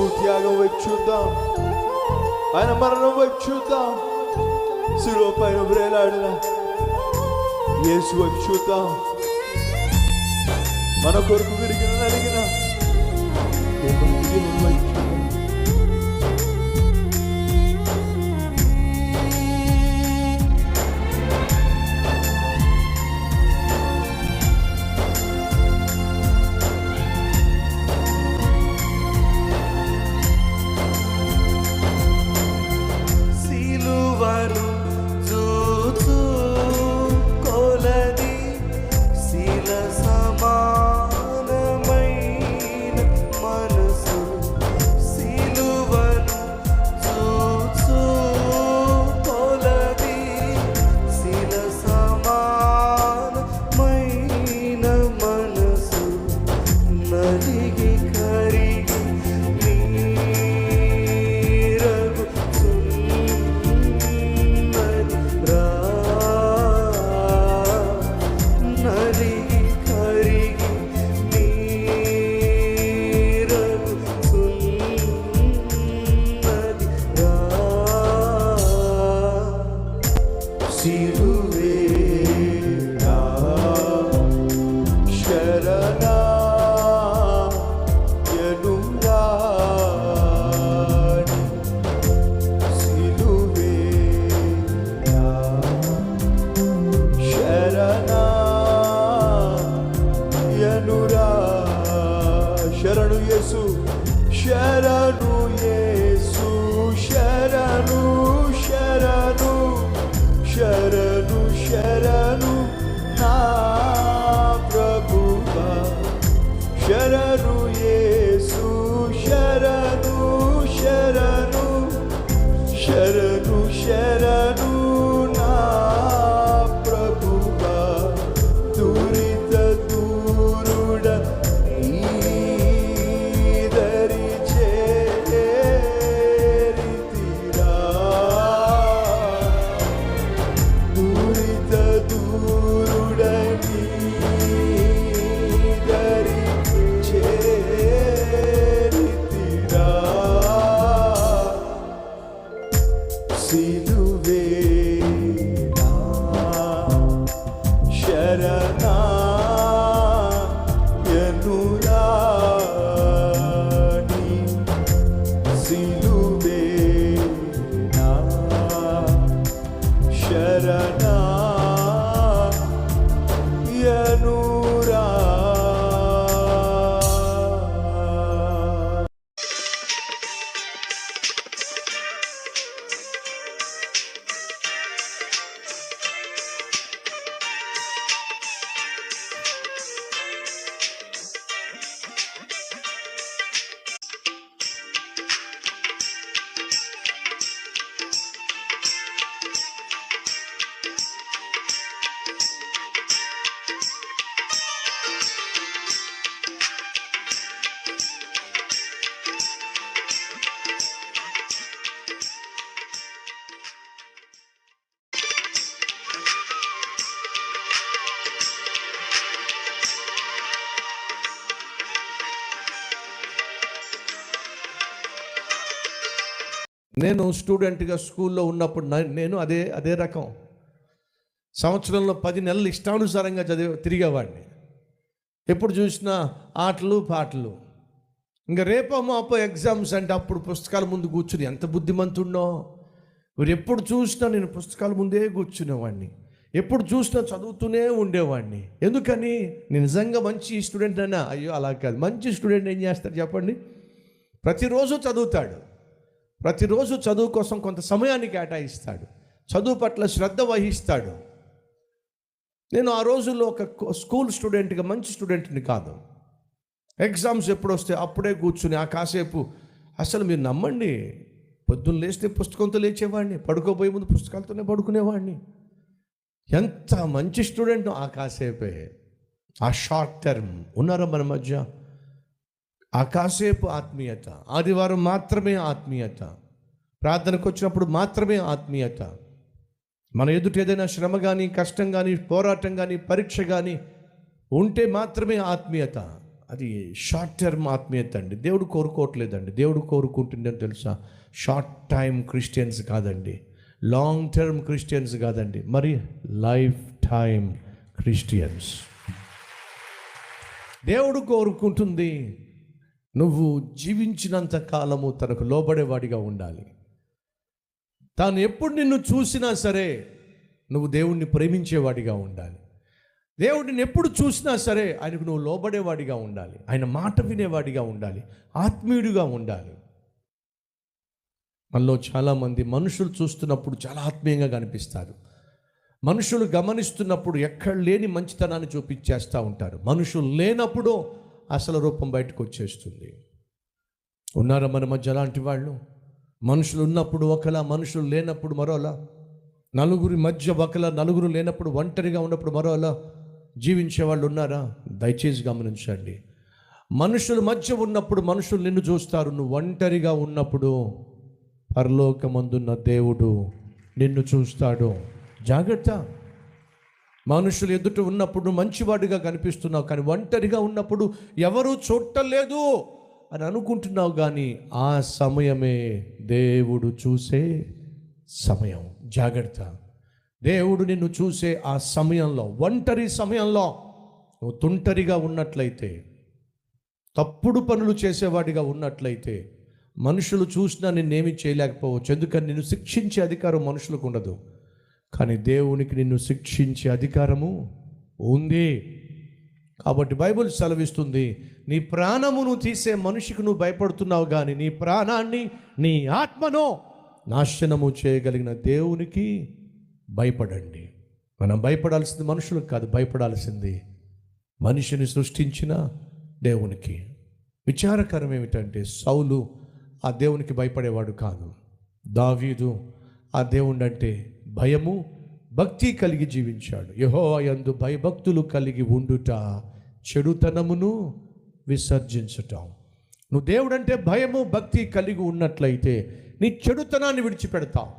ప్రభు త్యాగం వైపు చూద్దాం, ఆయన మరణం వైపు చూద్దాం, శిలువ పైన వేలాడిన యేసు వైపు చూద్దాం. మన కొరకు విరిగిన నలిగిన వైపు చూద్దాం. శరణు యేసు, శరణు యేసు, శరణు శరణు శరణు శరణు నా ప్రభువా, శరణు యేసు, శరణు శరణు శరణు శరణు నా ప్రభువా, దురిత దూరుడ నేను స్టూడెంట్గా స్కూల్లో ఉన్నప్పుడు నేను అదే రకం. సంవత్సరంలో 10 నెలలు ఇష్టానుసారంగా తిరిగేవాడిని. ఎప్పుడు చూసినా ఆటలు పాటలు. ఇంకా రేపో మాపో ఎగ్జామ్స్ అంటే అప్పుడు పుస్తకాల ముందు కూర్చుని ఎంత బుద్ధిమంతుడినో. మీరు ఎప్పుడు చూసినా నేను పుస్తకాల ముందే కూర్చునేవాడిని, ఎప్పుడు చూసినా చదువుతూనే ఉండేవాడిని. ఎందుకని? నేను నిజంగా మంచి స్టూడెంట్ అయినా? అయ్యో అలా కాదు. మంచి స్టూడెంట్ ఏం చేస్తాడు చెప్పండి? ప్రతిరోజు చదువుతాడు, ప్రతిరోజు చదువు కోసం కొంత సమయాన్ని కేటాయిస్తాడు, చదువు పట్ల శ్రద్ధ వహిస్తాడు. నేను ఆ రోజుల్లో ఒక స్కూల్ స్టూడెంట్గా మంచి స్టూడెంట్ని కాదు. ఎగ్జామ్స్ ఎప్పుడు వస్తే అప్పుడే కూర్చుని ఆ కాసేపు, అసలు మీరు నమ్మండి, పొద్దున్న లేస్తే పుస్తకంతో లేచేవాడిని, పడుకోబోయే ముందు పుస్తకాలతోనే పడుకునేవాడిని. ఎంత మంచి స్టూడెంట్! ఆ కాసేపే, ఆ షార్ట్ టర్మ్ ఉన్నారా మన మధ్య? ఆ కాసేపు ఆత్మీయత, ఆదివారం మాత్రమే ఆత్మీయత, ప్రార్థనకు వచ్చినప్పుడు మాత్రమే ఆత్మీయత. మన ఎదుట ఏదైనా శ్రమ కానీ, కష్టం కానీ, పోరాటం కానీ, పరీక్ష కానీ ఉంటే మాత్రమే ఆత్మీయత. అది షార్ట్ టర్మ్ ఆత్మీయత అండి. దేవుడు కోరుకోవట్లేదండి. దేవుడు కోరుకుంటుందని తెలుసా? షార్ట్ టైం క్రిస్టియన్స్ కాదండి, లాంగ్ టర్మ్ క్రిస్టియన్స్ కాదండి, మరి లైఫ్ టైం క్రిస్టియన్స్. దేవుడు కోరుకుంటుంది నువ్వు జీవించినంత కాలము తనకు లోబడేవాడిగా ఉండాలి. తాను ఎప్పుడు నిన్ను చూసినా సరే నువ్వు దేవుణ్ణి ప్రేమించేవాడిగా ఉండాలి. దేవుడిని ఎప్పుడు చూసినా సరే ఆయనకు నువ్వు లోబడేవాడిగా ఉండాలి. ఆయన మాట వినేవాడిగా ఉండాలి. ఆత్మీయుడిగా ఉండాలి. మనలో చాలామంది మనుషులు చూస్తున్నప్పుడు చాలా ఆత్మీయంగా కనిపిస్తారు. మనుషులు గమనిస్తున్నప్పుడు ఎక్కడ లేని మంచితనాన్ని చూపించేస్తూ ఉంటారు. మనుషులు లేనప్పుడు అసలు రూపం బయటకు వచ్చేస్తుంది. ఉన్నారా మన మధ్య అలాంటి వాళ్ళు? మనుషులు ఉన్నప్పుడు ఒకలా, మనుషులు లేనప్పుడు మరోలా. నలుగురి మధ్య ఒకలా, నలుగురు లేనప్పుడు ఒంటరిగా ఉన్నప్పుడు మరోలా జీవించే వాళ్ళు ఉన్నారా? దయచేసి గమనించండి. మనుషుల మధ్య ఉన్నప్పుడు మనుషులు నిన్ను చూస్తారు. నువ్వు ఒంటరిగా ఉన్నప్పుడు పరలోకమందున్న దేవుడు నిన్ను చూస్తాడు. జాగ్రత్త. మనుషులు ఎదుట ఉన్నప్పుడు నువ్వు మంచివాడిగా కనిపిస్తున్నావు, కానీ ఒంటరిగా ఉన్నప్పుడు ఎవరూ చూడలేదు అని అనుకుంటున్నావు. కానీ ఆ సమయమే దేవుడు చూసే సమయం. జాగ్రత్త. దేవుడు నిన్ను చూసే ఆ సమయంలో, ఒంటరి సమయంలో నువ్వు తుంటరిగా ఉన్నట్లయితే, తప్పుడు పనులు చేసేవాడిగా ఉన్నట్లయితే మనుషులు చూసినా నిన్నేమీ చేయలేకపోవచ్చు. ఎందుకని నిన్ను శిక్షించే అధికారం మనుషులకు ఉండదు, కానీ దేవునికి నిన్ను శిక్షించే అధికారము ఉంది. కాబట్టి బైబిల్ సెలవిస్తుంది, నీ ప్రాణమును తీసే మనిషికి నువ్వు భయపడుతున్నావు, కానీ నీ ప్రాణాన్ని, నీ ఆత్మను నాశనము చేయగలిగిన దేవునికి భయపడండి. మనం భయపడాల్సింది మనుషులకు కాదు, భయపడాల్సింది మనిషిని సృష్టించిన దేవునికి. విచారకరం ఏమిటంటే సౌలు ఆ దేవునికి భయపడేవాడు కాదు. దావీదు ఆ దేవుడు అంటే భయము భక్తి కలిగి జీవించాడు. యెహోవా యందు భయభక్తులు కలిగి ఉండుట చెడుతనమును విసర్జించటం. నువ్వు దేవుడంటే భయము భక్తి కలిగి ఉన్నట్లయితే నీ చెడుతనాన్ని విడిచిపెడతావు.